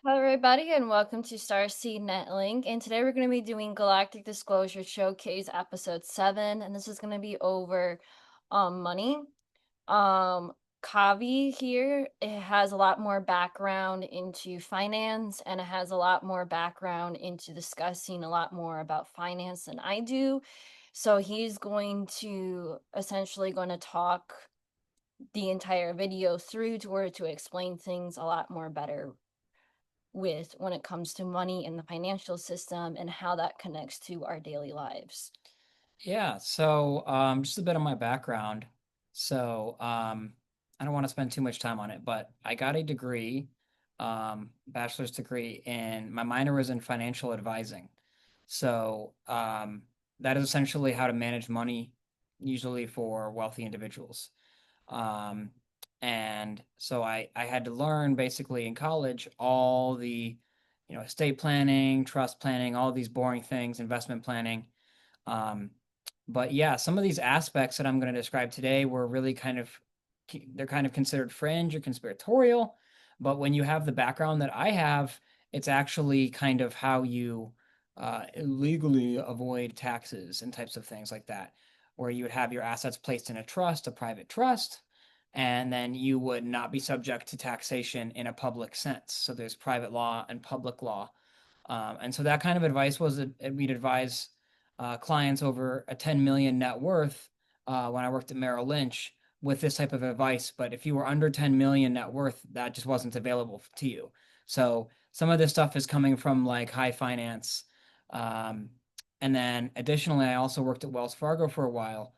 Hello, everybody, and welcome to Starseed Netlink. And today we're going to be doing Galactic Disclosure Showcase Episode 7, and this is going to be over money. KAVi here, it has a lot more background into finance, and it has a lot more background into discussing a lot more about finance than I do. So he's going to essentially going to talk the entire video through to explain things a lot more better with when it comes to money in the financial system and how that connects to our daily lives. Yeah, so just a bit of my background. I don't want to spend too much time on it, but I got a degree, bachelor's degree in my minor was in financial advising. So that is essentially how to manage money, usually for wealthy individuals. Um, and so I had to learn basically in college all the, estate planning, trust planning, all these boring things, investment planning. Um, but yeah, some of these aspects that I'm going to describe today were really they're kind of considered fringe or conspiratorial. But when you have the background that I have, it's actually kind of how you legally avoid taxes and types of things like that, where you would have your assets placed in a trust, a private trust, and then you would not be subject to taxation in a public sense. So there's private law and public law. And so that kind of advice was that we'd advise clients over a 10 million net worth when I worked at Merrill Lynch with this type of advice. But if you were under 10 million net worth, that just wasn't available to you. So some of this stuff is coming from like high finance. Um, and then additionally, I also worked at Wells Fargo for a while.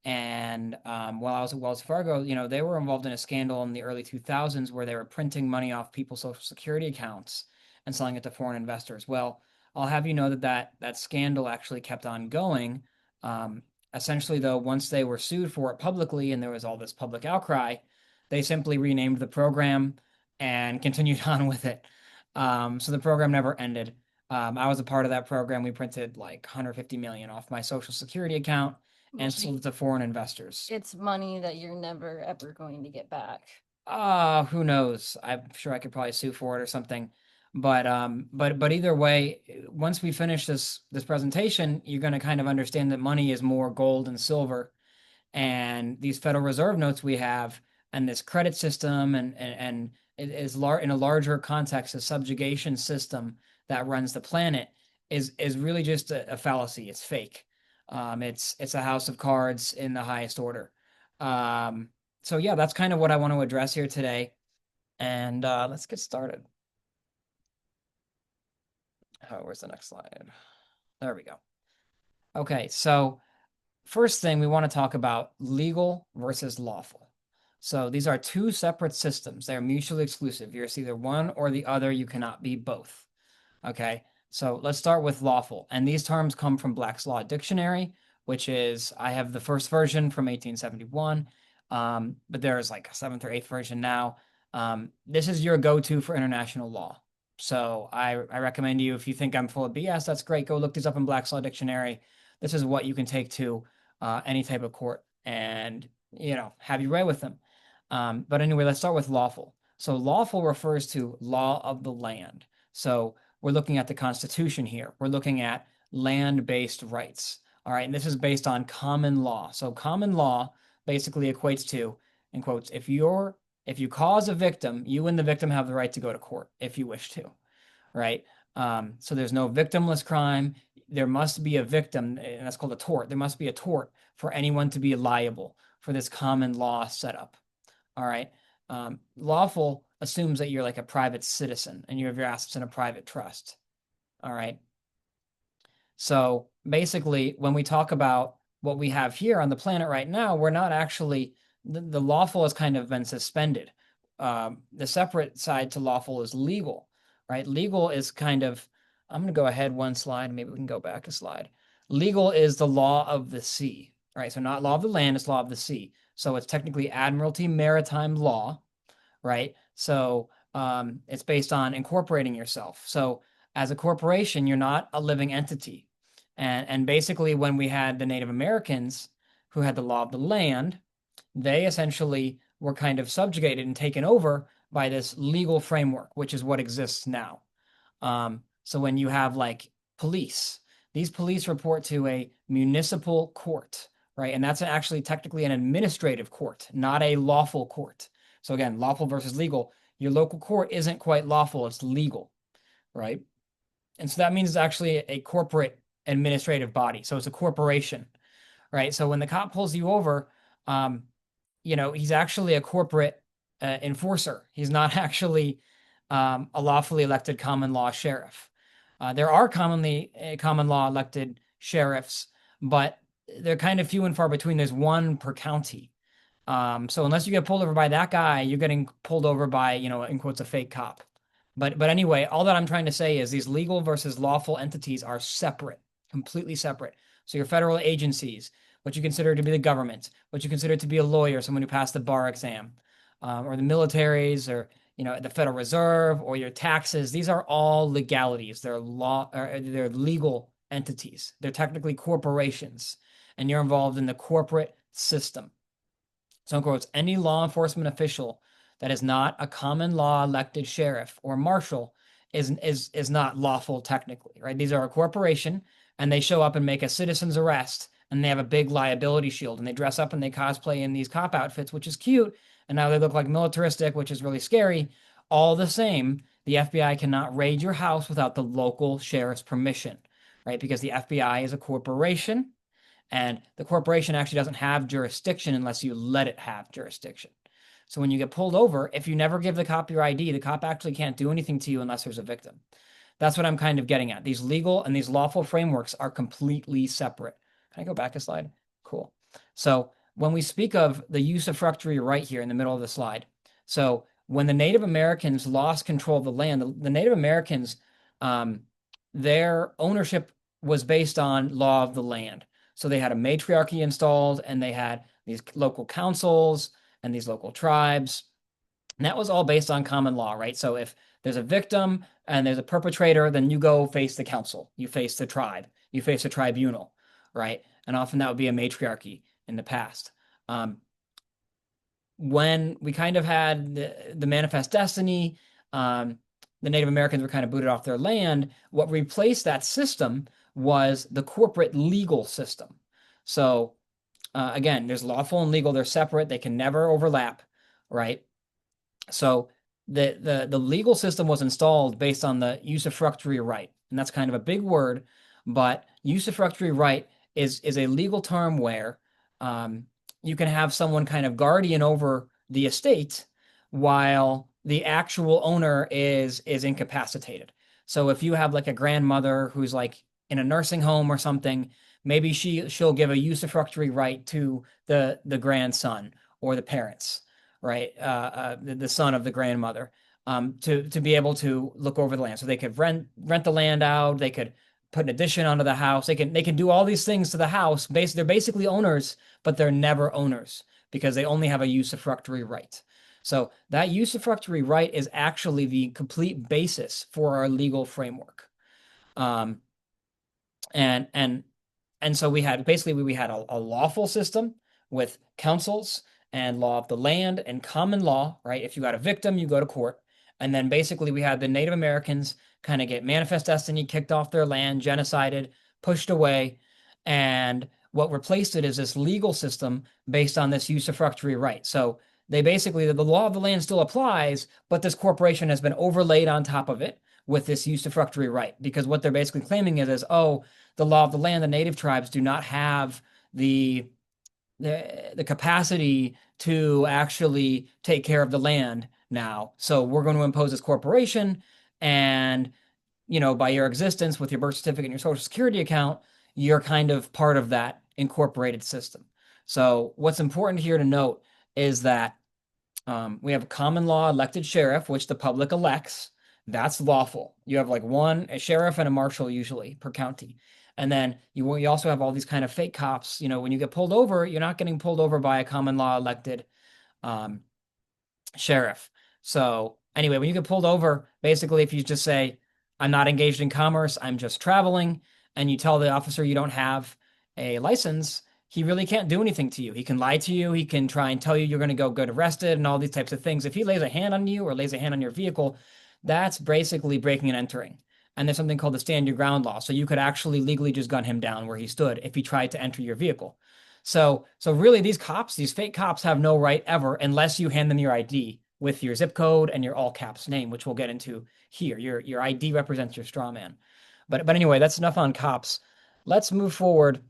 And while I was at Wells Fargo, they were involved in a scandal in the early 2000s where they were printing money off people's social security accounts and selling it to foreign investors. Well, I'll have you know that scandal actually kept on going. Um, Essentially, though, once they were sued for it publicly and there was all this public outcry, they simply renamed the program and continued on with it. So the program never ended. I was a part of that program. We printed like 150 million off my social security account and sold it to foreign investors. It's money that you're never ever going to get back. Who knows? I'm sure I could probably sue for it or something. But either way, once we finish this presentation, you're going to kind of understand that money is more gold and silver, and these Federal Reserve notes we have, and this credit system, and it is in a larger context, a subjugation system that runs the planet is really just a fallacy. It's fake. It's a house of cards in the highest order. Um, so yeah, that's kind of what I want to address here today, and let's get started. Oh, where's the next slide? There we go. Okay, so first thing we want to talk about legal versus lawful. So these are two separate systems. They're mutually exclusive. You're either one or the other. You cannot be both. Okay, so let's start with lawful. And these terms come from Black's Law Dictionary, which is, I have the first version from 1871, but there's like a seventh or eighth version now. This is your go-to for international law. So I recommend you, if you think I'm full of BS, that's great. Go look these up in Black's Law Dictionary. This is what you can take to any type of court and, have your way with them. But anyway, let's start with lawful. So lawful refers to law of the land. So we're looking at the Constitution here. We're looking at land-based rights. All right, and this is based on common law. So common law basically equates to, in quotes, if you cause a victim, you and the victim have the right to go to court if you wish to, right? So there's no victimless crime. There must be a victim, and that's called a tort. There must be a tort for anyone to be liable for this common law setup. All right. Lawful assumes that you're like a private citizen and you have your assets in a private trust. All right. So basically, when we talk about what we have here on the planet right now, we're not actually, the lawful has kind of been suspended. The separate side to lawful is legal, right? Legal is kind of, I'm going to go ahead one slide. Maybe we can go back a slide. Legal is the law of the sea, right? So not law of the land, it's law of the sea. So it's technically admiralty maritime law, right? So it's based on incorporating yourself. So as a corporation, you're not a living entity. And basically, when we had the Native Americans who had the law of the land, they essentially were kind of subjugated and taken over by this legal framework, which is what exists now. So when you have like police, these police report to a municipal court, right? And that's actually technically an administrative court, not a lawful court. So again, lawful versus legal. Your local court isn't quite lawful, it's legal, right? And so that means it's actually a corporate administrative body. So it's a corporation, right? So when the cop pulls you over, um, he's actually a corporate enforcer. He's not actually a lawfully elected common law sheriff. There are common law elected sheriffs, but they're kind of few and far between. There's one per county. So unless you get pulled over by that guy, you're getting pulled over by, in quotes, a fake cop. But anyway, all that I'm trying to say is these legal versus lawful entities are separate, completely separate. So your federal agencies, what you consider to be the government, what you consider to be a lawyer, someone who passed the bar exam, or the militaries, or the Federal Reserve, or your taxes. These are all legalities. They're legal entities. They're technically corporations, and you're involved in the corporate system. So in quotes, any law enforcement official that is not a common law elected sheriff or marshal is not lawful technically, right? These are a corporation and they show up and make a citizen's arrest and they have a big liability shield and they dress up and they cosplay in these cop outfits, which is cute. And now they look like militaristic, which is really scary. All the same, the FBI cannot raid your house without the local sheriff's permission, right? Because the FBI is a corporation and the corporation actually doesn't have jurisdiction unless you let it have jurisdiction. So when you get pulled over, if you never give the cop your ID, the cop actually can't do anything to you unless there's a victim. That's what I'm kind of getting at. These legal and these lawful frameworks are completely separate. Can I go back a slide? Cool. So when we speak of the usufructuary right here in the middle of the slide, so when the Native Americans lost control of the land, the Native Americans, their ownership was based on law of the land. So they had a matriarchy installed and they had these local councils and these local tribes. And that was all based on common law, right? So if there's a victim and there's a perpetrator, then you go face the council, you face the tribe, you face a tribunal, right? And often that would be a matriarchy in the past. When we kind of had the manifest destiny, the Native Americans were kind of booted off their land. What replaced that system was the corporate legal system. So again, there's lawful and legal. They're separate. They can never overlap, right? So the legal system was installed based on the usufructuary right. And that's kind of a big word, but usufructuary right is a legal term where you can have someone kind of guardian over the estate while the actual owner is incapacitated. So if you have like a grandmother who's like in a nursing home or something, maybe she'll give a usufructuary right to the grandson or the parents, right? The son of the grandmother, to be able to look over the land. So they could rent the land out. They could put an addition onto the house. They can do all these things to the house. They're basically owners, but they're never owners because they only have a usufructuary right. So that usufructuary right is actually the complete basis for our legal framework. And so we had a lawful system with councils and law of the land and common law, right? If you got a victim, you go to court. And then basically we had the Native Americans kind of get manifest destiny kicked off their land, genocided, pushed away. And what replaced it is this legal system based on this usufructuary right. So they basically, the law of the land still applies, but this corporation has been overlaid on top of it with this usufructuary right. Because what they're basically claiming is, oh, the law of the land, the native tribes do not have the capacity to actually take care of the land now. So we're going to impose this corporation, and by your existence with your birth certificate and your social security account, you're kind of part of that incorporated system. So what's important here to note is that we have a common law elected sheriff, which the public elects. That's lawful. You have like a sheriff and a marshal usually per county. And then you also have all these kind of fake cops. When you get pulled over, you're not getting pulled over by a common law elected sheriff. So anyway, when you get pulled over, basically, if you just say, I'm not engaged in commerce, I'm just traveling, and you tell the officer you don't have a license, he really can't do anything to you. He can lie to you. He can try and tell you you're going to go get arrested and all these types of things. If he lays a hand on you or lays a hand on your vehicle, that's basically breaking and entering. And there's something called the stand your ground law. So you could actually legally just gun him down where he stood if he tried to enter your vehicle. So really these cops, these fake cops have no right ever unless you hand them your ID with your zip code and your all caps name, which we'll get into here. Your ID represents your straw man. But anyway, that's enough on cops. Let's move forward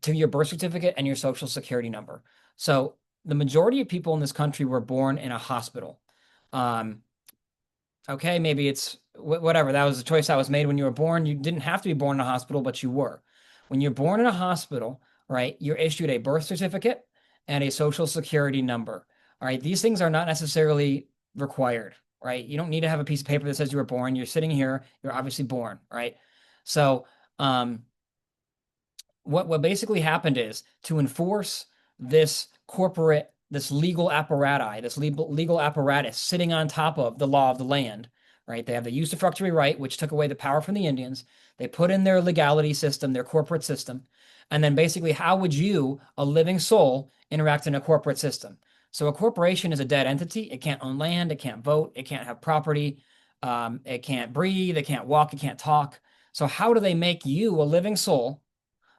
to your birth certificate and your social security number. So the majority of people in this country were born in a hospital. Um, okay, maybe it's whatever. That was the choice that was made when you were born. You didn't have to be born in a hospital, but you were. When you're born in a hospital, right, you're issued a birth certificate and a social security number. All right, these things are not necessarily required, right? You don't need to have a piece of paper that says you were born. You're sitting here, you're obviously born, right? So, what basically happened is to enforce this legal apparatus, this legal apparatus sitting on top of the law of the land, right? They have the usufructuary right, which took away the power from the Indians. They put in their legality system, their corporate system. And then basically, how would you, a living soul, interact in a corporate system? So a corporation is a dead entity. It can't own land. It can't vote. It can't have property. It can't breathe. It can't walk. It can't talk. So how do they make you, a living soul,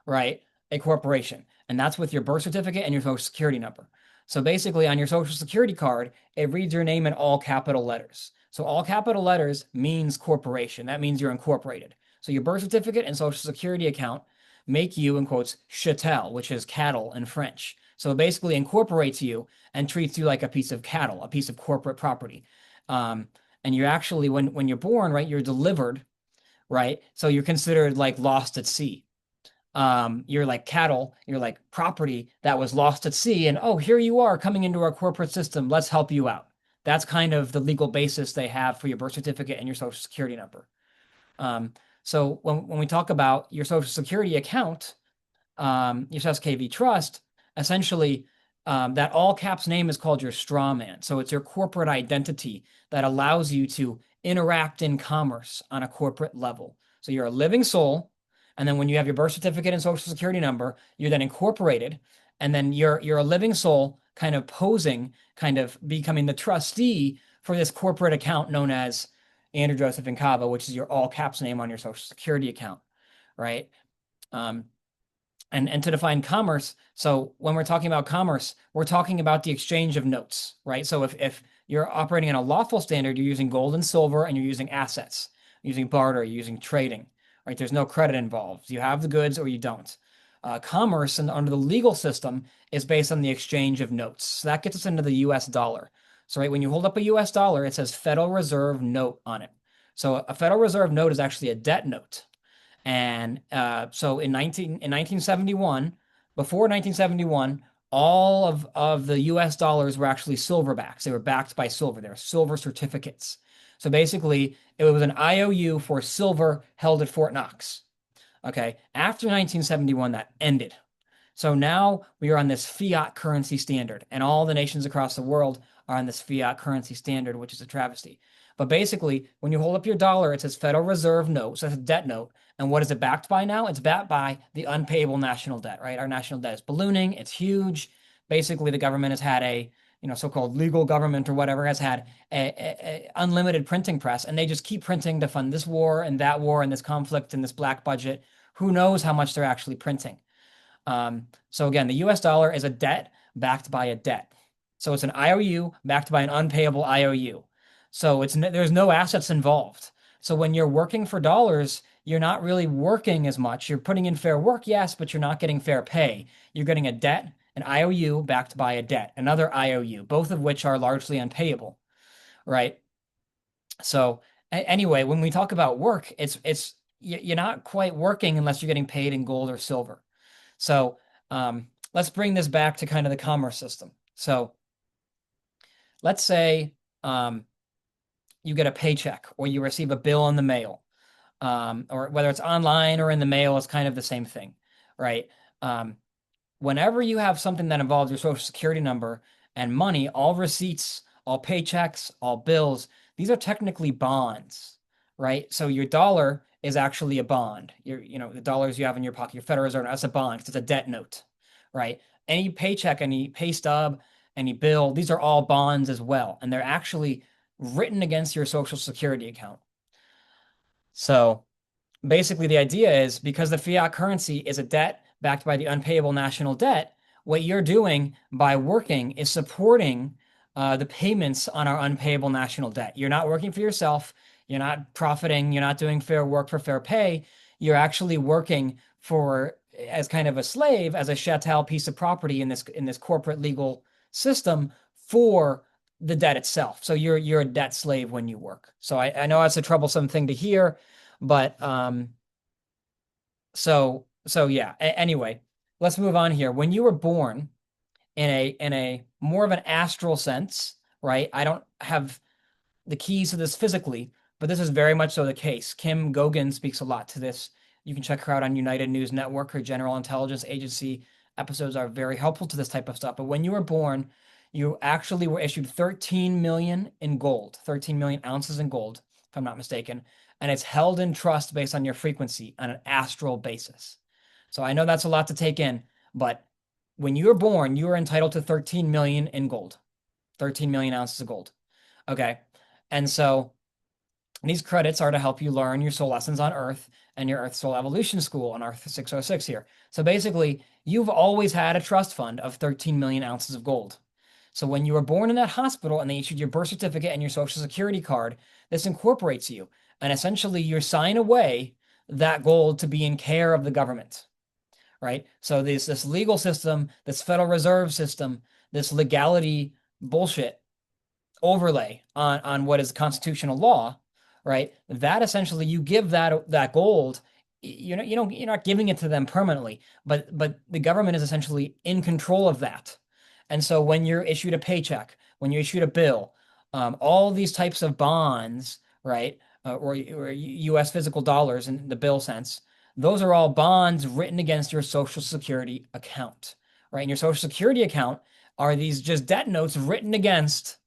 right? A corporation. And that's with your birth certificate and your social security number. So basically, on your social security card, it reads your name in all capital letters. So all capital letters means corporation. That means you're incorporated. So your birth certificate and social security account make you, in quotes, chattel, which is cattle in French. So it basically incorporates you and treats you like a piece of cattle, a piece of corporate property. And you're actually, when you're born, right, you're delivered, right? So you're considered like lost at sea. You're like cattle, you're like property that was lost at sea, and oh, here you are coming into our corporate system. Let's help you out. That's kind of the legal basis they have for your birth certificate and your social security number. Um, so when we talk about your social security account, your KAVi trust, essentially that all caps name is called your straw man. So it's your corporate identity that allows you to interact in commerce on a corporate level. So you're a living soul. And then when you have your birth certificate and social security number, you're then incorporated. And then you're a living soul kind of posing, kind of becoming the trustee for this corporate account known as Andrew Joseph and Kava, which is your all caps name on your social security account, right? Um, and to define commerce, so when we're talking about commerce, we're talking about the exchange of notes, right? So if you're operating in a lawful standard, you're using gold and silver and you're using assets, using barter, you're using trading, right? There's no credit involved. You have the goods or you don't. Commerce and under the legal system is based on the exchange of notes. So that gets us into the US dollar. So right, when you hold up a US dollar, it says Federal Reserve note on it. So a Federal Reserve note is actually a debt note. And so in 1971, before 1971, all of the US dollars were actually silverbacks. They were backed by silver. They were silver certificates. So basically, it was an IOU for silver held at Fort Knox. Okay. After 1971, that ended. So now we are on this fiat currency standard, and all the nations across the world are on this fiat currency standard, which is a travesty. But basically, when you hold up your dollar, it says Federal Reserve note, so it's a debt note. And what is it backed by now? It's backed by the unpayable national debt, right? Our national debt is ballooning, it's huge. Basically, the government has had a, so-called legal government or whatever has had a unlimited printing press, and they just keep printing to fund this war and this conflict and this black budget. Who knows how much they're actually printing? So again, the US dollar is a debt backed by a debt. So it's an IOU backed by an unpayable IOU. So there's no assets involved. So when you're working for dollars, you're not really working as much. You're putting in fair work, yes, but you're not getting fair pay. You're getting a debt, an IOU backed by a debt, another IOU, both of which are largely unpayable, right? So anyway, when we talk about work, you're not quite working unless you're getting paid in gold or silver. So let's bring this back to kind of the commerce system. So let's say you get a paycheck or you receive a bill in the mail, or whether it's online or in the mail, it's kind of the same thing, right? Whenever you have something that involves your social security number and money, all receipts, all paychecks, all bills, these are technically bonds, right? So your dollar is actually a bond. The dollars you have in your pocket, your Federal Reserve, that's a bond 'cause it's a debt note, right? Any paycheck, any pay stub, any bill, these are all bonds as well, and they're actually written against your Social Security account. So basically, the idea is because the fiat currency is a debt backed by the unpayable national debt, what you're doing by working is supporting the payments on our unpayable national debt. You're not working for yourself. You're not profiting. You're not doing fair work for fair pay. You're actually working for as kind of a slave, as a chattel piece of property in this corporate legal system for the debt itself. So you're a debt slave when you work. So I know that's a troublesome thing to hear, but so yeah. Anyway, let's move on here. When you were born in a more of an astral sense, right? I don't have the keys to this physically, but this is very much so the case. Kim Gogan speaks a lot to this. You can check her out on United News Network. Her General Intelligence Agency episodes are very helpful to this type of stuff. But when you were born, you actually were issued 13 million in gold, 13 million ounces in gold, if I'm not mistaken, and it's held in trust based on your frequency on an astral basis. So I know that's a lot to take in, but when you were born, you were entitled to 13 million in gold, 13 million ounces of gold. Okay. And so these credits are to help you learn your soul lessons on Earth and your Earth Soul Evolution School on Earth 606 here. So basically, you've always had a trust fund of 13 million ounces of gold. So when you were born in that hospital and they issued your birth certificate and your social security card, this incorporates you. And essentially, you sign away that gold to be in care of the government, right? So this legal system, this Federal Reserve system, this legality bullshit overlay on what is constitutional law, right? That essentially you give that gold, you're not giving it to them permanently, but the government is essentially in control of that. And so when you're issued a paycheck, when you're issued a bill, all these types of bonds, right, or U.S. physical dollars in the bill sense, those are all bonds written against your Social Security account, right? And your Social Security account are these just debt notes written against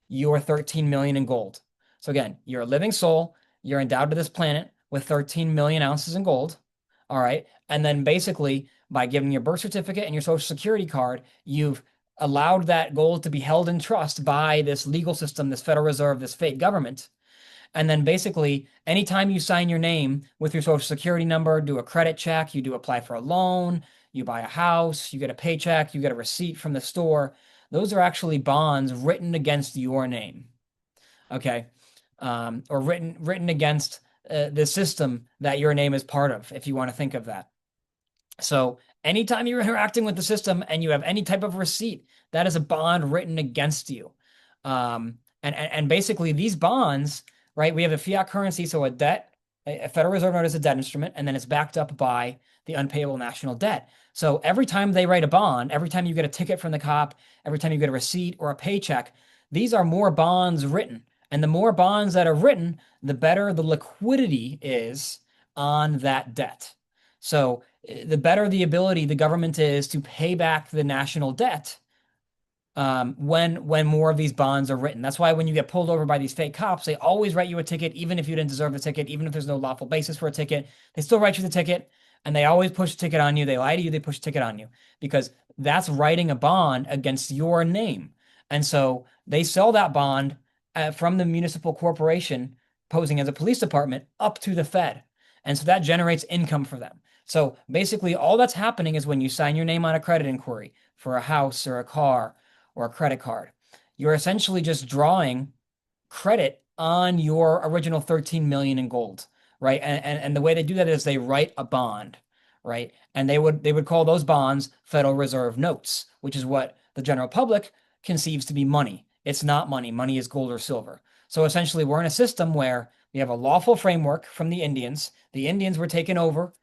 your 13 million in gold. So again, you're a living soul, you're endowed to this planet with 13 million ounces in gold. All right. And then basically, by giving your birth certificate and your social security card, you've allowed that gold to be held in trust by this legal system, this Federal Reserve, this fake government. And then basically, anytime you sign your name with your social security number, do a credit check, you do apply for a loan, you buy a house, you get a paycheck, you get a receipt from the store, those are actually bonds written against your name. Okay. Or written against the system that your name is part of, if you want to think of that. So anytime you're interacting with the system and you have any type of receipt, that is a bond written against you. And basically these bonds, right? We have a fiat currency, so a Federal Reserve note is a debt instrument, and then it's backed up by the unpayable national debt. So every time they write a bond, every time you get a ticket from the cop, every time you get a receipt or a paycheck, these are more bonds written. And the more bonds that are written, the better the liquidity is on that debt. So the better the ability the government is to pay back the national debt when more of these bonds are written. That's why when you get pulled over by these fake cops, they always write you a ticket, even if you didn't deserve the ticket, even if there's no lawful basis for a ticket, they still write you the ticket, and they always push a ticket on you. They lie to you, they push a ticket on you because that's writing a bond against your name. And so they sell that bond from the municipal corporation posing as a police department up to the Fed. And so that generates income for them. So basically, all that's happening is when you sign your name on a credit inquiry for a house or a car or a credit card, you're essentially just drawing credit on your original 13 million in gold, right? And the way they do that is they write a bond, right? And they would call those bonds Federal Reserve notes, which is what the general public conceives to be money. It's not money. Money is gold or silver. So essentially, we're in a system where we have a lawful framework from the Indians. The Indians were taken over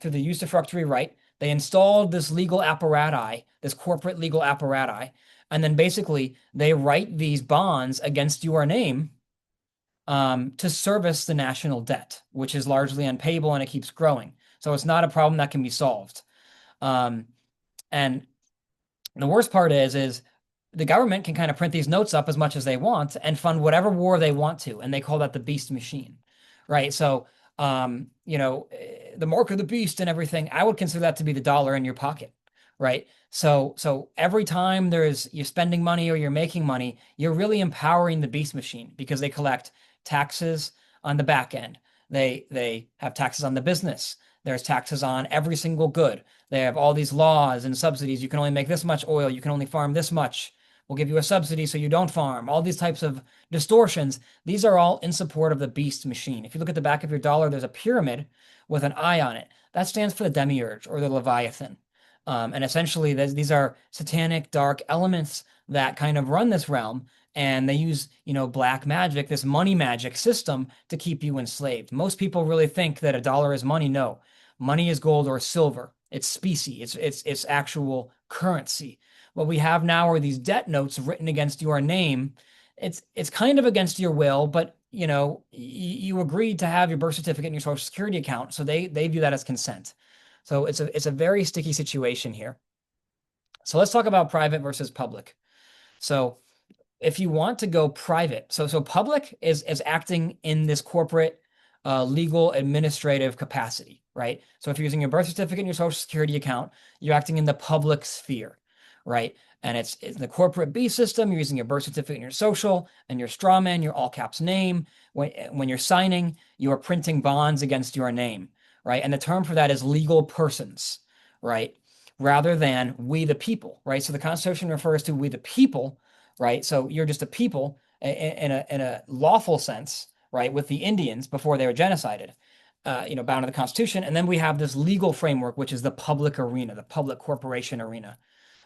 through the usufructuary right. They installed this legal apparatus, this corporate legal apparatus, and then basically they write these bonds against your name to service the national debt, which is largely unpayable and it keeps growing. So it's not a problem that can be solved. And the worst part is the government can kind of print these notes up as much as they want and fund whatever war they want to, and they call that the beast machine, right? So, the mark of the beast and everything, I would consider that to be the dollar in your pocket, right? So every time you're spending money or you're making money, you're really empowering the beast machine because they collect taxes on the back end. They have taxes on the business. There's taxes on every single good. They have all these laws and subsidies. You can only make this much oil. You can only farm this much. We'll give you a subsidy so you don't farm. All these types of distortions. These are all in support of the beast machine. If you look at the back of your dollar, there's a pyramid with an eye on it. That stands for the demiurge or the Leviathan. And essentially, these are satanic, dark elements that kind of run this realm. And they use, black magic, this money magic system to keep you enslaved. Most people really think that a dollar is money. No, money is gold or silver. It's specie. It's actual currency. What we have now are these debt notes written against your name. It's kind of against your will, but you agreed to have your birth certificate and your social security account, so they view that as consent. So it's a very sticky situation here. So let's talk about private versus public. So if you want to go private, so public is acting in this corporate, legal, administrative capacity, right? So if you're using your birth certificate and your social security account, you're acting in the public sphere, right? And it's in the corporate B system. You're using your birth certificate and your social and your strawman, your all caps name. When you're signing, you are printing bonds against your name, right? And the term for that is legal persons, right? Rather than we the people, right? So the Constitution refers to we the people, right? So you're just a people in a lawful sense, right? With the Indians before they were genocided, bound to the Constitution. And then we have this legal framework, which is the public arena, the public corporation arena.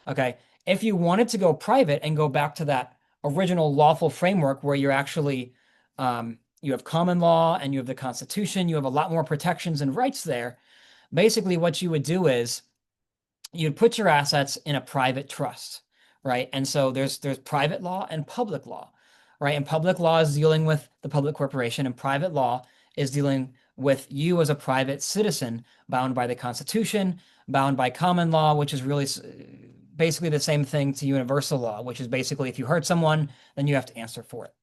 Okay. If you wanted to go private and go back to that original lawful framework where you're actually, you have common law and you have the Constitution, you have a lot more protections and rights there. Basically, what you would do is you'd put your assets in a private trust, right? And so there's private law and public law, right? And public law is dealing with the public corporation, and private law is dealing with you as a private citizen bound by the Constitution, bound by common law, which is really basically the same thing to universal law, which is basically if you hurt someone, then you have to answer for it,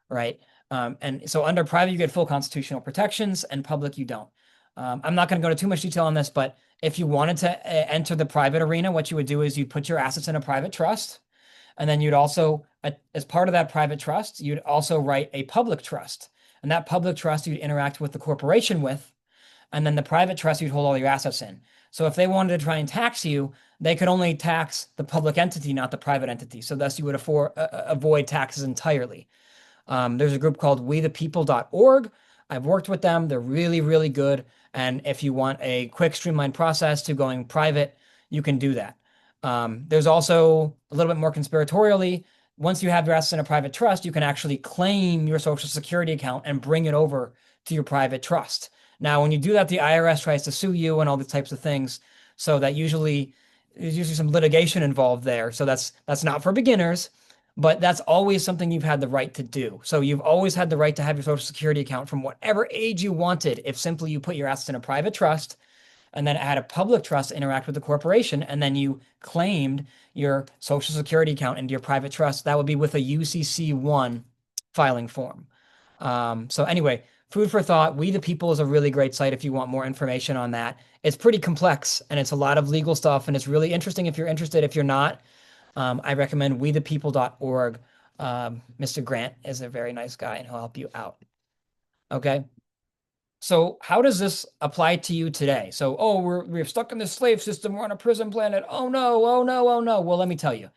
right? And so under private, you get full constitutional protections, and public, you don't. I'm not going to go into too much detail on this, but if you wanted to enter the private arena, what you would do is you'd put your assets in a private trust, and then you'd also, as part of that private trust, you'd also write a public trust. And that public trust you'd interact with the corporation with, and then the private trust you'd hold all your assets in. So if they wanted to try and tax you, they could only tax the public entity, not the private entity. So thus you would avoid taxes entirely. There's a group called wethepeople.org. I've worked with them. They're really, really good. And if you want a quick, streamlined process to going private, you can do that. There's also a little bit more conspiratorially. Once you have your assets in a private trust, you can actually claim your Social Security account and bring it over to your private trust. Now, when you do that, the IRS tries to sue you and all these types of things. So that there's usually some litigation involved there. So that's not for beginners. But that's always something you've had the right to do. So you've always had the right to have your Social Security account from whatever age you wanted, if simply you put your assets in a private trust and then had a public trust interact with the corporation, and then you claimed your Social Security account into your private trust. That would be with a UCC1 filing form. So anyway, food for thought. We the People is a really great site if you want more information on that. It's pretty complex and it's a lot of legal stuff, and it's really interesting if you're interested. If you're not, I recommend wethepeople.org. Mr. Grant is a very nice guy and he'll help you out. Okay. So how does this apply to you today? So, oh, we're stuck in this slave system. We're on a prison planet. Oh no, oh no, oh no. Well, let me tell you,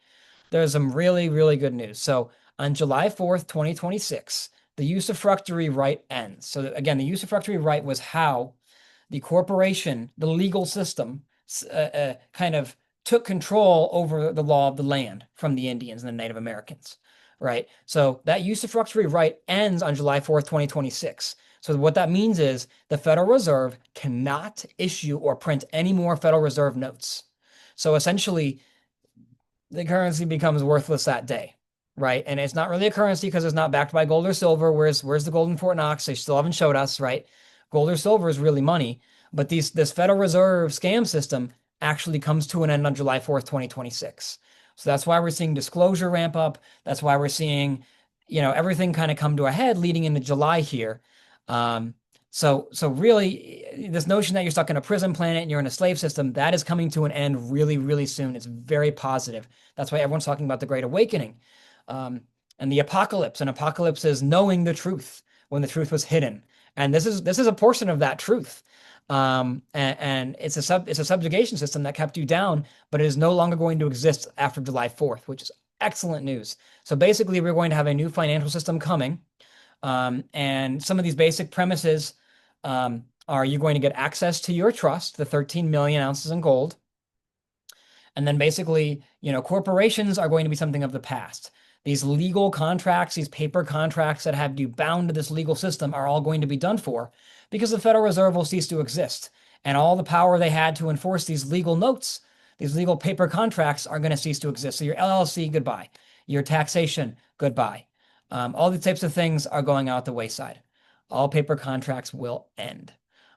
there's some really, really good news. So on July 4th, 2026, the usufructuary right ends. So again, the usufructuary right was how the corporation, the legal system, kind of took control over the law of the land from the Indians and the Native Americans, right? So that usufructuary right ends on July 4th, 2026. So what that means is the Federal Reserve cannot issue or print any more Federal Reserve notes. So essentially, the currency becomes worthless that day, right? And it's not really a currency because it's not backed by gold or silver. Where's the gold in Fort Knox? They still haven't showed us, right? Gold or silver is really money. But this Federal Reserve scam system actually comes to an end on July 4th, 2026. So that's why we're seeing disclosure ramp up. That's why we're seeing, everything kind of come to a head leading into July here. So really, this notion that you're stuck in a prison planet and you're in a slave system, that is coming to an end really, really soon. It's very positive. That's why everyone's talking about the Great Awakening, um, and the apocalypse. And apocalypse is knowing the truth when the truth was hidden. And this is a portion of that truth. And it's a subjugation system that kept you down, but it is no longer going to exist after July 4th, which is excellent news. So basically, we're going to have a new financial system coming. And some of these basic premises are you're going to get access to your trust, the 13 million ounces in gold. And then basically, corporations are going to be something of the past. These legal contracts, these paper contracts that have you bound to this legal system are all going to be done for because the Federal Reserve will cease to exist. And all the power they had to enforce these legal notes, these legal paper contracts are going to cease to exist. So your LLC, goodbye. Your taxation, goodbye. All these types of things are going out the wayside. All paper contracts will end.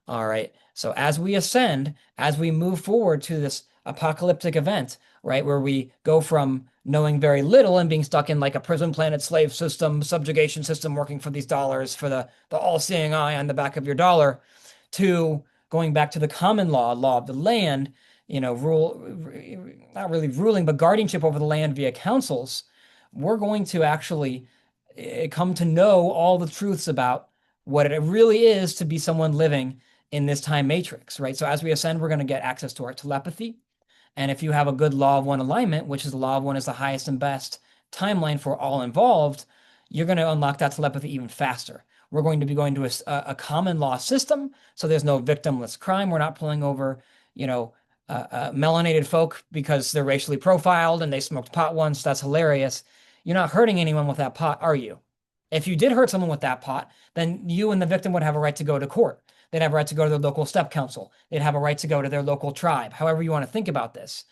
All right. So as we ascend, as we move forward to this apocalyptic event, right, where we go from knowing very little and being stuck in like a prison planet slave system, subjugation system, working for these dollars for the all-seeing eye on the back of your dollar, to going back to the common law of the land, rule, not really ruling, but guardianship over the land via councils, we're going to actually come to know all the truths about what it really is to be someone living in this time matrix, right? So as we ascend, we're going to get access to our telepathy. And if you have a good law of one alignment, which is the law of one is the highest and best timeline for all involved, you're going to unlock that telepathy even faster. We're going to be going to a common law system, so there's no victimless crime. We're not pulling over, melanated folk because they're racially profiled and they smoked pot once. That's hilarious. You're not hurting anyone with that pot, are you? If you did hurt someone with that pot, then you and the victim would have a right to go to court. They'd have a right to go to their local step council. They'd have a right to go to their local tribe, however you want to think about this.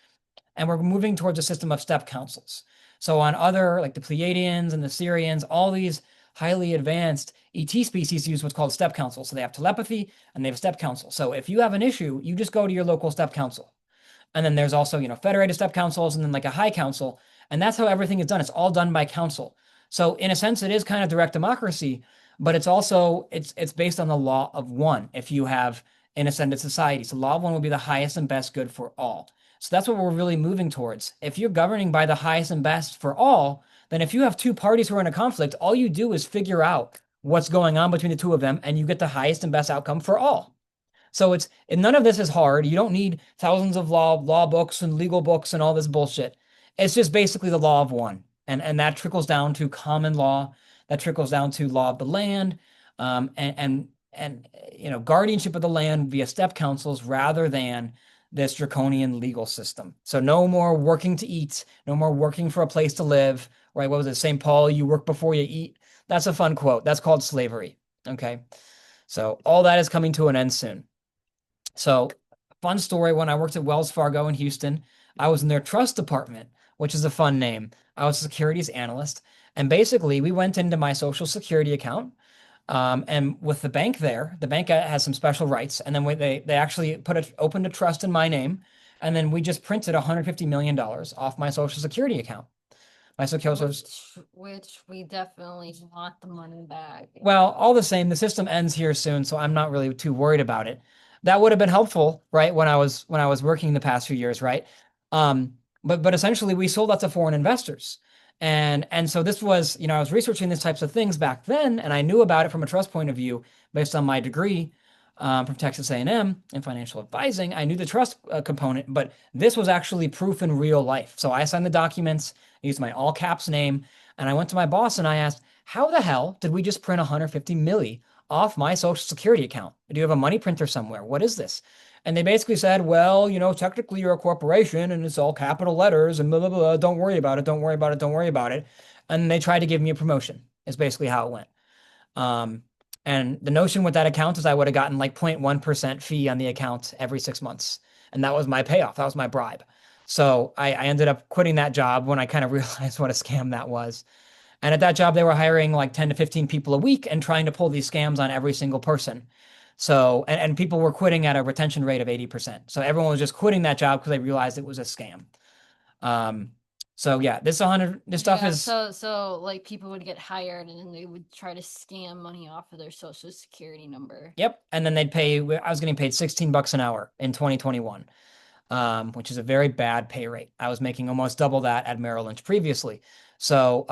And we're moving towards a system of step councils. So on other, like the Pleiadians and the Syrians, all these highly advanced ET species use what's called step council. So they have telepathy and they have step council. So if you have an issue, you just go to your local step council. And then there's also, federated step councils and then like a high council. And that's how everything is done. It's all done by council. So in a sense, it is kind of direct democracy, but it's also it's based on the law of one. If you have an ascended society, so law of one will be the highest and best good for all. So that's what we're really moving towards. If you're governing by the highest and best for all, then if you have two parties who are in a conflict, all you do is figure out what's going on between the two of them, and you get the highest and best outcome for all. So none of this is hard. You don't need thousands of law books and legal books and all this bullshit. It's just basically the law of one. And that trickles down to common law, that trickles down to law of the land, and guardianship of the land via step councils rather than this draconian legal system. So no more working to eat, no more working for a place to live, right? What was it? St. Paul, you work before you eat. That's a fun quote. That's called slavery. Okay. So all that is coming to an end soon. So, fun story, when I worked at Wells Fargo in Houston, I was in their trust department, which is a fun name. I was a securities analyst. And basically, we went into my social security account. And with the bank there, the bank has some special rights. And then they actually opened a trust in my name. And then we just printed $150 million off my social security account. My social Which we definitely want the money back. Well, all the same, the system ends here soon, so I'm not really too worried about it. That would have been helpful, right, when I was working the past few years, right? But essentially we sold that to foreign investors. And so this was, I was researching these types of things back then, and I knew about it from a trust point of view based on my degree from Texas A&M in financial advising. I knew the trust component, but this was actually proof in real life. So I signed the documents, used my all caps name, and I went to my boss and I asked, how the hell did we just print 150 milli off my social security account? Do you have a money printer somewhere? What is this? And they basically said, well, technically you're a corporation and it's all capital letters and blah, blah, blah. Don't worry about it. Don't worry about it. Don't worry about it. And they tried to give me a promotion, is basically how it went. And the notion with that account is I would have gotten like 0.1% fee on the account every 6 months. And that was my payoff. That was my bribe. So I ended up quitting that job when I kind of realized what a scam that was. And at that job, they were hiring like 10 to 15 people a week and trying to pull these scams on every single person. So, and people were quitting at a retention rate of 80%. So everyone was just quitting that job because they realized it was a scam. Um, So yeah, this stuff Yeah, is, so like people would get hired and then they would try to scam money off of their social security number. yep. And then they'd pay, I was getting paid $16 an hour in 2021, which is a very bad pay rate. I was making almost double that at Merrill Lynch previously. So,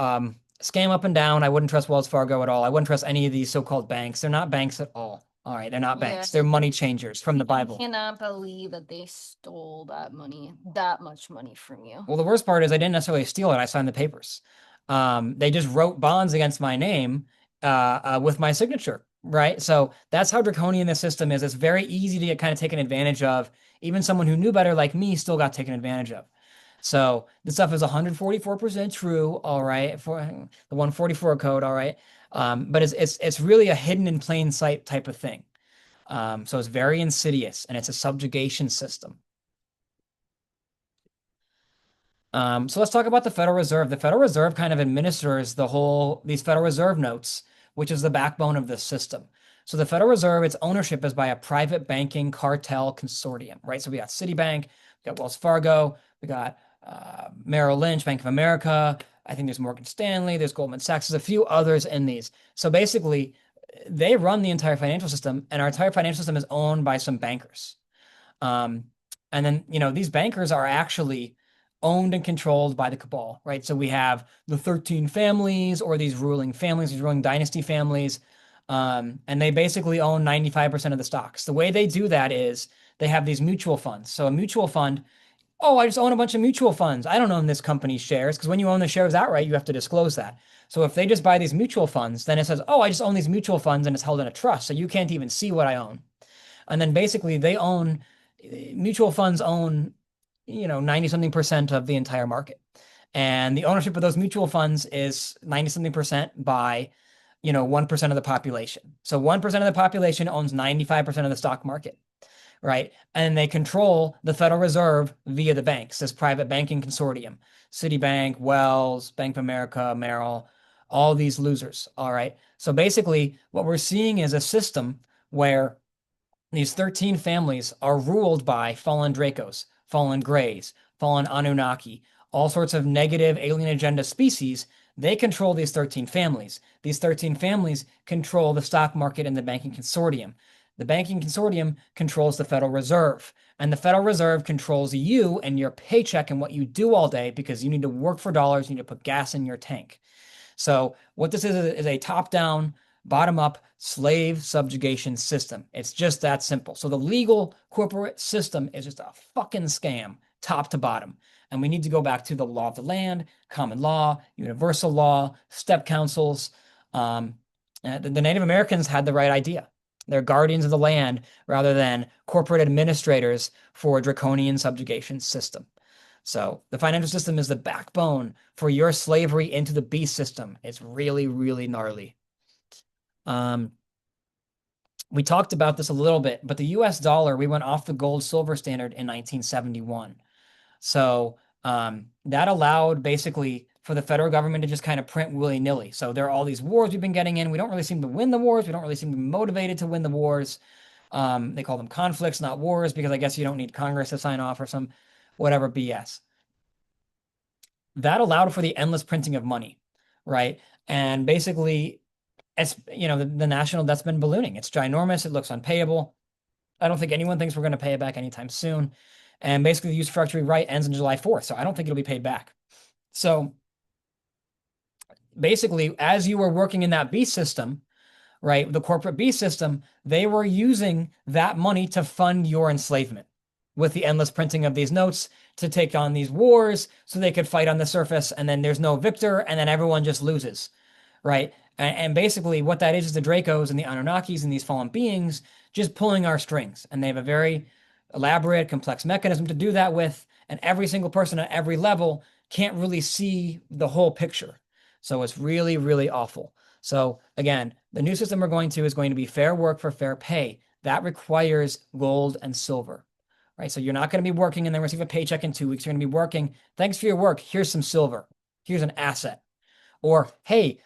scam up and down. I wouldn't trust Wells Fargo at all. I wouldn't trust any of these so-called banks. They're not banks at all. All right, they're not Yeah, banks. They're money changers from the I Bible. cannot believe that they stole that money, that much money from you. Well, the worst part is I didn't necessarily steal it. I signed the papers. They just wrote bonds against my name with my signature, right? So that's how draconian this system is. It's very easy to get kind of taken advantage of. Even someone who knew better, like me, still got taken advantage of. So this stuff is 144% true, all right, for the 144 code, all right. But it's really a hidden in plain sight type of thing. So it's very insidious, and it's a subjugation system. So let's talk about the Federal Reserve. The Federal Reserve kind of administers these Federal Reserve notes, which is the backbone of this system. So the Federal Reserve, its ownership is by a private banking cartel consortium, right? So we got Citibank, we got Wells Fargo, we got Merrill Lynch, Bank of America. I think there's Morgan Stanley, there's Goldman Sachs, there's a few others in these. So basically, they run the entire financial system, and our entire financial system is owned by some bankers. Um, and then, these bankers are actually owned and controlled by the cabal, right? So we have the 13 families or these ruling families, these ruling dynasty families, and they basically own 95% of the stocks. The way they do that is they have these mutual funds. So a mutual fund, oh, I just own a bunch of mutual funds. I don't own this company's shares because when you own the shares outright, you have to disclose that. So if they just buy these mutual funds, then it says, oh, I just own these mutual funds and it's held in a trust. So you can't even see what I own. And then basically mutual funds own 90 something percent of the entire market. And the ownership of those mutual funds is 90 something percent by 1% of the population. So 1% of the population owns 95% of the stock market, right? And they control the Federal Reserve via the banks, this private banking consortium. Citibank, Wells, Bank of America, Merrill, all these losers. All right. So basically, what we're seeing is a system where these 13 families are ruled by fallen Dracos, fallen Greys, fallen Anunnaki, all sorts of negative alien agenda species. They control these 13 families. These 13 families control the stock market and the banking consortium. The banking consortium controls the Federal Reserve, and the Federal Reserve controls you and your paycheck and what you do all day because you need to work for dollars, you need to put gas in your tank. So what this is a top-down, bottom-up slave subjugation system. It's just that simple. So the legal corporate system is just a fucking scam, top to bottom. And we need to go back to the law of the land, common law, universal law, step councils. The Native Americans had the right idea. They're guardians of the land rather than corporate administrators for a draconian subjugation system. So the financial system is the backbone for your slavery into the beast system. It's really, really gnarly. We talked about this a little bit, but the US dollar, we went off the gold silver standard in 1971. So that allowed basically for the federal government to just kind of print willy-nilly. So there are all these wars we've been getting in. We don't really seem to win the wars. We don't really seem to be motivated to win the wars. They call them conflicts, not wars, because I guess you don't need Congress to sign off or some whatever BS. That allowed for the endless printing of money, right? And basically, the national debt's been ballooning. It's ginormous. It looks unpayable. I don't think anyone thinks we're going to pay it back anytime soon. And basically, the usufructuary right ends on July 4th. So I don't think it'll be paid back. So basically, as you were working in that beast system, right, the corporate beast system, they were using that money to fund your enslavement with the endless printing of these notes to take on these wars so they could fight on the surface. And then there's no victor. And then everyone just loses, right? And basically, what that is the Dracos and the Anunnakis and these fallen beings just pulling our strings. And they have a very elaborate, complex mechanism to do that with. And every single person at every level can't really see the whole picture. So it's really, really awful. So again, the new system we're going to is going to be fair work for fair pay. That requires gold and silver, right? So you're not going to be working and then receive a paycheck in 2 weeks. You're going to be working. Thanks for your work. Here's some silver. Here's an asset. Or, hey,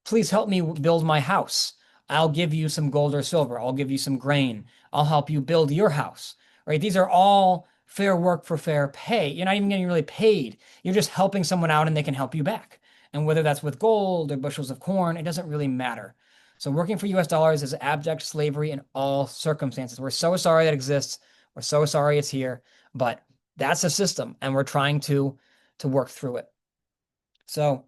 please help me build my house. I'll give you some gold or silver. I'll give you some grain. I'll help you build your house, right? These are all fair work for fair pay. You're not even getting really paid. You're just helping someone out and they can help you back. And whether that's with gold or bushels of corn, it doesn't really matter. So working for US dollars is abject slavery in all circumstances. We're so sorry that exists. We're so sorry it's here, but that's a system and we're trying to work through it. So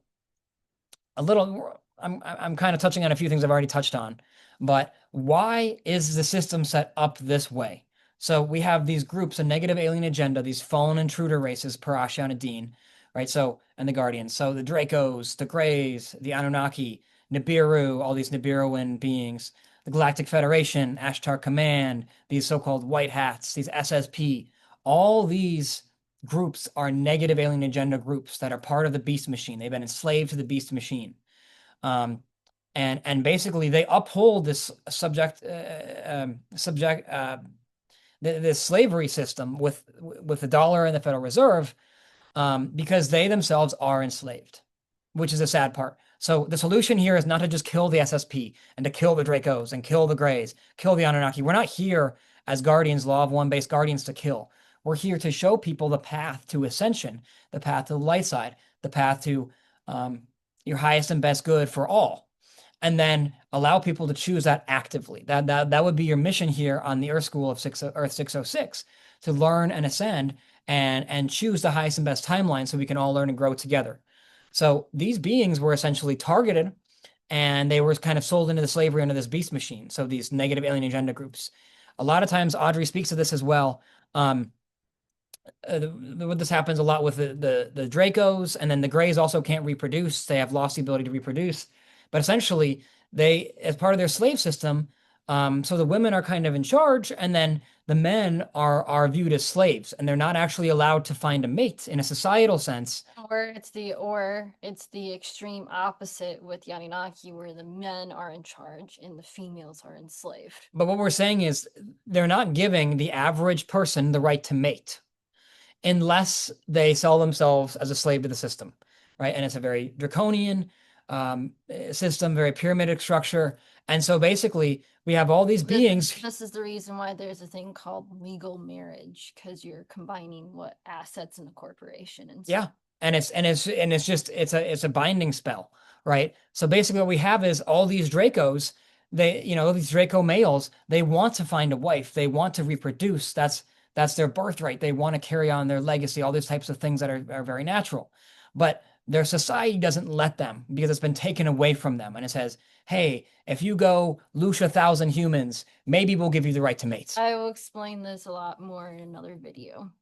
a little I'm kind of touching on a few things I've already touched on, but why is the system set up this way? So we have these groups, a negative alien agenda, these fallen intruder races, Parasha and Dean, right? So, and the Guardians. So the Dracos, the Greys, the Anunnaki, Nibiru, all these Nibiruan beings, the Galactic Federation, Ashtar Command, these so-called white hats, these SSP, all these groups are negative alien agenda groups that are part of the beast machine. They've been enslaved to the beast machine. Um, and basically they uphold this this slavery system with the dollar and the Federal Reserve, because they themselves are enslaved, which is a sad part. So the solution here is not to just kill the SSP and to kill the Dracos and kill the Greys, kill the Anunnaki. We're not here as guardians, law of one based guardians to kill. We're here to show people the path to ascension, the path to the light side, the path to your highest and best good for all, and then allow people to choose that actively. That would be your mission here on the Earth School of Earth 606, to learn and ascend and choose the highest and best timeline so we can all learn and grow together. So these beings were essentially targeted and they were kind of sold into the slavery under this beast machine. So these negative alien agenda groups. A lot of times Audrey speaks of this as well. This happens a lot with the Dracos, and then the Greys also can't reproduce. They have lost the ability to reproduce. But essentially, they, as part of their slave system, so the women are kind of in charge, and then the men are viewed as slaves, and they're not actually allowed to find a mate in a societal sense. Or it's the extreme opposite with the Anunnaki, where the men are in charge and the females are enslaved. But what we're saying is they're not giving the average person the right to mate unless they sell themselves as a slave to the system, right? And it's a very draconian system, very pyramidal structure. And so basically, we have all these beings. This is the reason why there's a thing called legal marriage, because you're combining what assets in the corporation and Yeah, it's a binding spell, right? So basically, what we have is all these Dracos. These Draco males, they want to find a wife. They want to reproduce. That's their birthright. They want to carry on their legacy, all these types of things that are very natural. But their society doesn't let them because it's been taken away from them. And it says, hey, if you go loosh 1,000 humans, maybe we'll give you the right to mate. I will explain this a lot more in another video.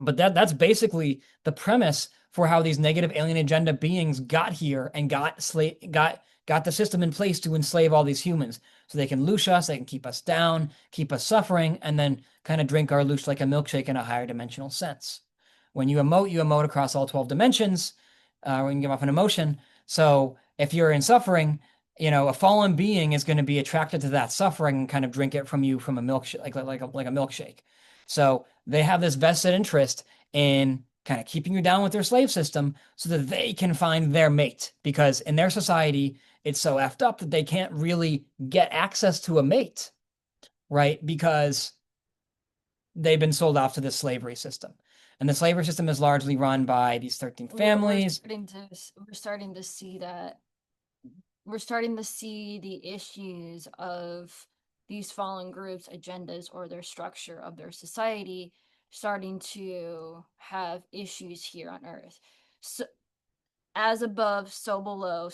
But that's basically the premise for how these negative alien agenda beings got here and got the system in place to enslave all these humans. So they can loosh us, they can keep us down, keep us suffering, and then kind of drink our loosh like a milkshake in a higher dimensional sense. When you emote across all 12 dimensions, when you give off an emotion. So if you're in suffering, a fallen being is going to be attracted to that suffering and kind of drink it from you from a milkshake, like a milkshake. So they have this vested interest in kind of keeping you down with their slave system so that they can find their mate, because in their society, it's so effed up that they can't really get access to a mate, right? Because they've been sold off to this slavery system. And the slavery system is largely run by these 13 families. We're starting to see that. We're starting to see the issues of these fallen groups' agendas or their structure of their society starting to have issues here on Earth. So, as above, so below,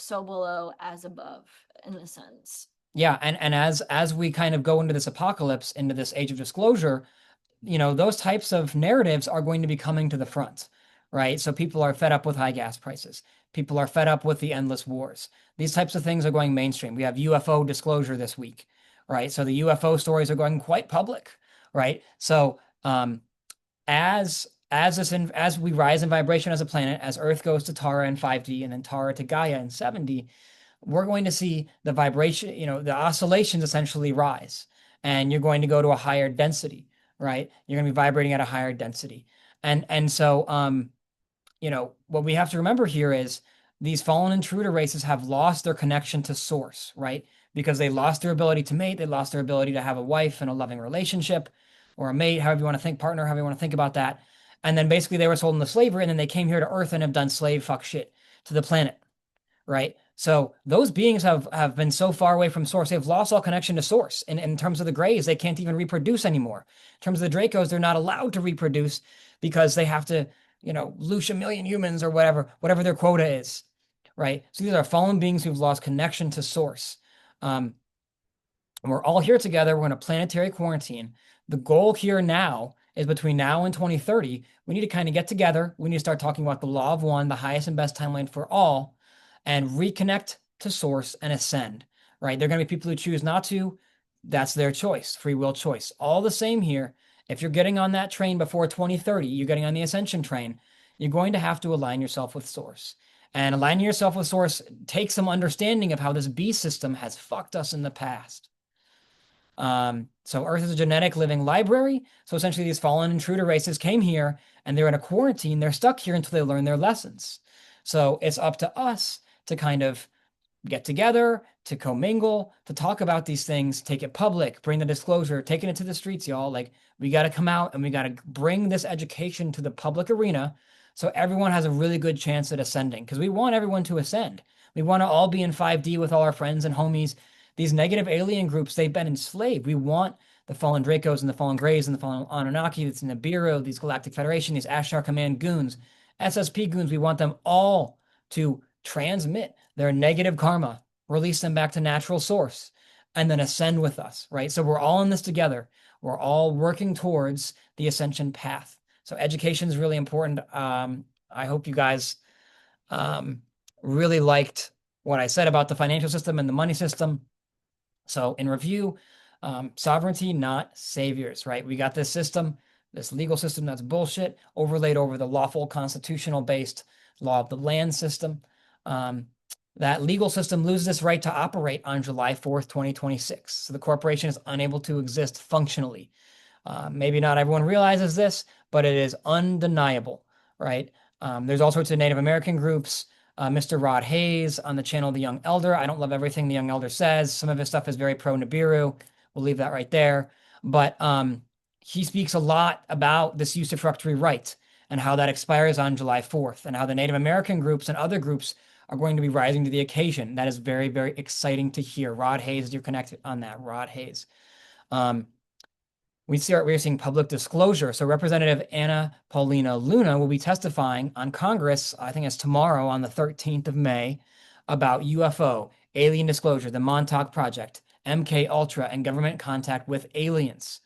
as above, in a sense. Yeah, and as we kind of go into this apocalypse, into this age of disclosure, those types of narratives are going to be coming to the front, right? So people are fed up with high gas prices. People are fed up with the endless wars. These types of things are going mainstream. We have UFO disclosure this week, right? So the UFO stories are going quite public, right? So as we rise in vibration as a planet, as Earth goes to Tara in 5D and then Tara to Gaia in 7D, we're going to see the vibration, the oscillations essentially rise, and you're going to go to a higher density, right? You're going to be vibrating at a higher density. And so, what we have to remember here is these fallen intruder races have lost their connection to source, right? Because they lost their ability to mate, they lost their ability to have a wife and a loving relationship. or a mate, however you want to think, partner, however you want to think about that. And then basically they were sold into slavery, and then they came here to Earth and have done slave fuck shit to the planet, right? So those beings have been so far away from source, they've lost all connection to source. And in terms of the Greys, they can't even reproduce anymore. In terms of the Dracos, they're not allowed to reproduce because they have to, loosh 1 million humans or whatever their quota is, right? So these are fallen beings who've lost connection to source. And we're all here together. We're in a planetary quarantine. The goal here now is between now and 2030, we need to kind of get together. We need to start talking about the law of one, the highest and best timeline for all, and reconnect to source and ascend, right? There are going to be people who choose not to. That's their choice, free will choice. All the same here. If you're getting on that train before 2030, you're getting on the ascension train, you're going to have to align yourself with source. And aligning yourself with source takes some understanding of how this beast system has fucked us in the past. So Earth is a genetic living library. So essentially, these fallen intruder races came here and they're in a quarantine. They're stuck here until they learn their lessons. So it's up to us to kind of get together, to commingle, to talk about these things, take it public, bring the disclosure, taking it to the streets, y'all. Like, we got to come out and we got to bring this education to the public arena so everyone has a really good chance at ascending, because we want everyone to ascend. We want to all be in 5D with all our friends and homies. These negative alien groups, they've been enslaved. We want the fallen Dracos and the fallen Greys and the fallen Anunnaki, that's in the Nibiru, these Galactic Federation, these Ashtar Command goons, SSP goons. We want them all to transmit their negative karma, release them back to natural source, and then ascend with us, right? So we're all in this together. We're all working towards the ascension path. So education is really important. I hope you guys really liked what I said about the financial system and the money system. So in review, sovereignty, not saviors, right? We got this system, this legal system that's bullshit, overlaid over the lawful constitutional based law of the land system. That legal system loses its right to operate on July 4th, 2026. So the corporation is unable to exist functionally. Maybe not everyone realizes this, but it is undeniable, right? There's all sorts of Native American groups. Mr. Rod Hayes on the channel The Young Elder. I don't love everything The Young Elder says. Some of his stuff is very pro Nibiru. We'll leave that right there. But he speaks a lot about this usufructuary right and how that expires on July 4th, and how the Native American groups and other groups are going to be rising to the occasion. That is very, very exciting to hear. Rod Hayes, you're connected on that. Rod Hayes. We're seeing public disclosure. So Representative Anna Paulina Luna will be testifying on Congress, I think it's tomorrow on the 13th of May, about UFO, alien disclosure, the Montauk Project, MK Ultra, and government contact with aliens.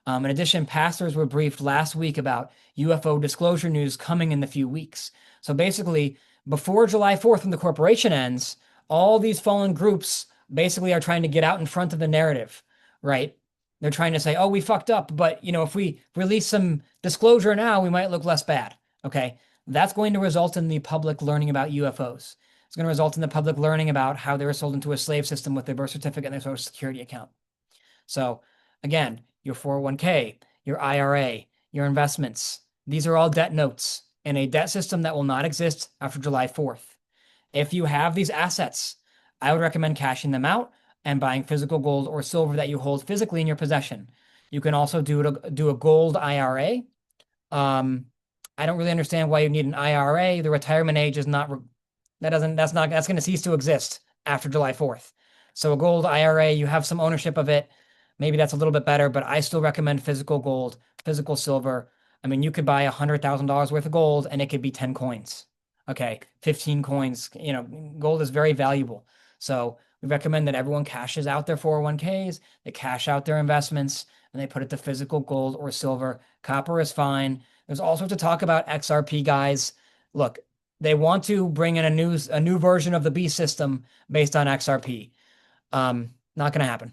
In addition, pastors were briefed last week about UFO disclosure news coming in the few weeks. So basically, before July 4th, when the corporation ends, all these fallen groups basically are trying to get out in front of the narrative, right? They're trying to say, oh, we fucked up, but if we release some disclosure now, we might look less bad. Okay. That's going to result in the public learning about UFOs. It's going to result in the public learning about how they were sold into a slave system with their birth certificate and their social security account. So again, your 401k, your IRA, your investments, these are all debt notes in a debt system that will not exist after July 4th. If you have these assets, I would recommend cashing them out and buying physical gold or silver that you hold physically in your possession. You can also do a gold IRA. I don't really understand why you need an IRA. The retirement age is not that's going to cease to exist after July 4th. So a gold IRA, you have some ownership of it. Maybe that's a little bit better, but I still recommend physical gold, physical silver. I mean, you could buy $100,000 worth of gold and it could be 10 coins. Okay, 15 coins. Gold is very valuable. So we recommend that everyone cashes out their 401ks, they cash out their investments, and they put it to physical gold or silver. Copper is fine. There's all sorts of talk about XRP, guys. Look, they want to bring in a new version of the B system based on XRP. Not going to happen.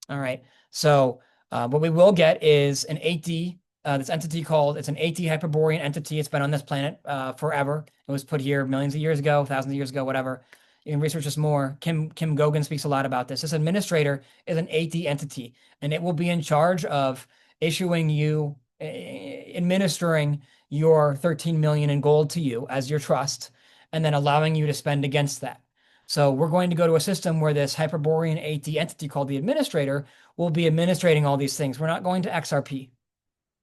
All right. So what we will get is an 8D. This entity it's an 8D Hyperborean entity. It's been on this planet forever. It was put here millions of years ago, thousands of years ago, whatever. You can research this more. Kim Gogan speaks a lot about this. This administrator is an 8D entity, and it will be in charge of administering your 13 million in gold to you as your trust, and then allowing you to spend against that. So we're going to go to a system where this Hyperborean 8D entity called the administrator will be administrating all these things. We're not going to XRP.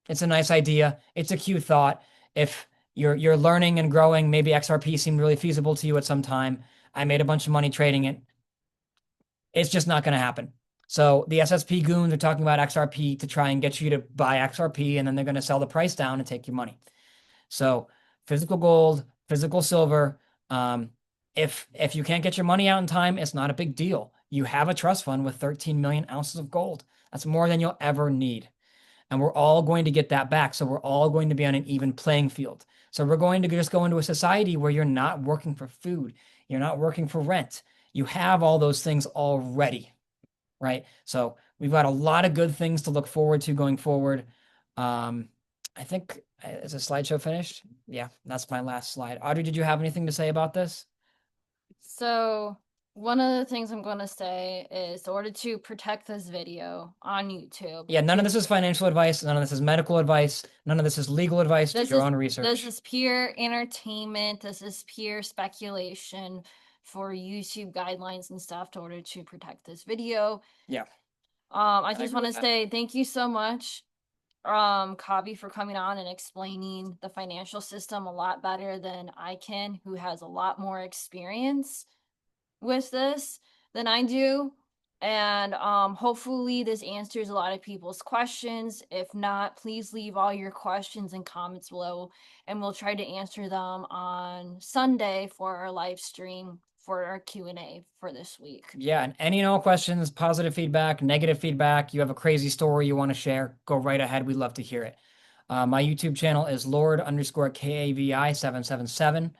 It's a nice idea. It's a cute thought. If you're learning and growing, maybe XRP seemed really feasible to you at some time. I made a bunch of money trading it. It's just not going to happen. So the SSP goons are talking about XRP to try and get you to buy XRP, and then they're going to sell the price down and take your money. So physical gold, physical silver. Um, if you can't get your money out in time, it's not a big deal. You have a trust fund with 13 million ounces of gold. That's more than you'll ever need. And we're all going to get that back. So we're all going to be on an even playing field. So we're going to just go into a society where you're not working for food, you're not working for rent. You have all those things already, right? So we've got a lot of good things to look forward to going forward. I think is a slideshow finished? Yeah, that's my last slide. Audrey, did you have anything to say about this? So one of the things I'm going to say is in order to protect this video on YouTube, Yeah, none of this is financial advice. None of this is medical advice. None of this is legal advice. Do this your is own this research. is pure entertainment. This is pure speculation for YouTube guidelines and stuff in order to protect this video. Yeah, I I just agree want with to that. say thank you so much, KAVi, for coming on and explaining the financial system a lot better than I can, who has a lot more experience with this than I do. And hopefully this answers a lot of people's questions. If not, please leave all your questions and comments below, and we'll try to answer them on Sunday for our live stream for our Q&A for this week. Yeah, and any and all questions, positive feedback, negative feedback, you have a crazy story you want to share, go right ahead. We'd love to hear it. My YouTube channel is Lord_KAVi777.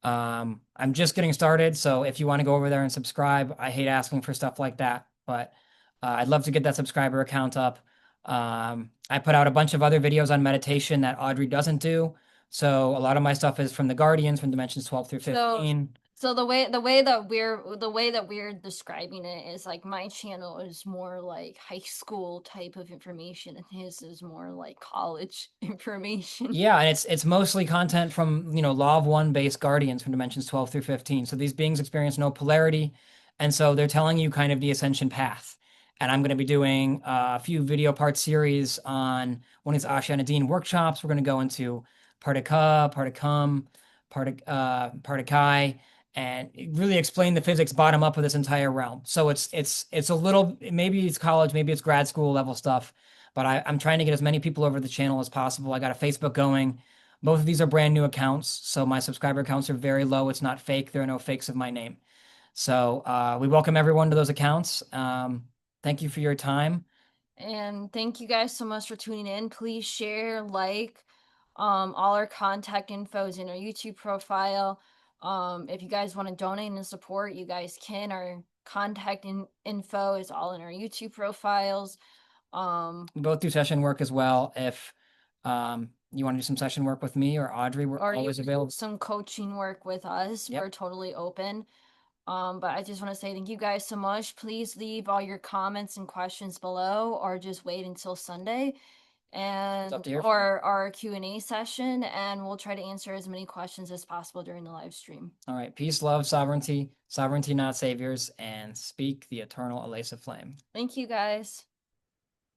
I'm just getting started, so if you want to go over there and subscribe, I hate asking for stuff like that, but I'd love to get that subscriber account up. I put out a bunch of other videos on meditation that Audrey doesn't do. So a lot of my stuff is from the Guardians from dimensions 12 through So 15. so the way that we're describing it is like my channel is more like high school type of information and his is more like college information. Yeah, and it's mostly content from, Law of One based Guardians from dimensions 12 through 15. So these beings experience no polarity, and so they're telling you kind of the ascension path. And I'm going to be doing a few video part series on one of these Asha Nadine workshops. We're going to go into Partika, Partikam, Partikai, and really explain the physics bottom up of this entire realm. So it's a little, maybe it's college, maybe it's grad school level stuff, but I'm trying to get as many people over the channel as possible. I got a Facebook going. Both of these are brand new accounts, so my subscriber counts are very low. It's not fake. There are no fakes of my name. So we welcome everyone to those accounts. Thank you for your time. And thank you guys so much for tuning in. Please share, like, all our contact info is in our YouTube profile. If you guys want to donate and support, you guys can. Our contact info is all in our YouTube profiles. We both do session work as well. If you want to do some session work with me or Audrey, we're or you always available. some coaching work with us, Yep. we're totally open. But I just want to say thank you guys so much. Please leave all your comments and questions below, or just wait until Sunday It's and up to hear from you. or our Q&A session, and we'll try to answer as many questions as possible during the live stream. All right. Peace, love, sovereignty, sovereignty not saviors, and speak the eternal ELAYSA flame. Thank you guys.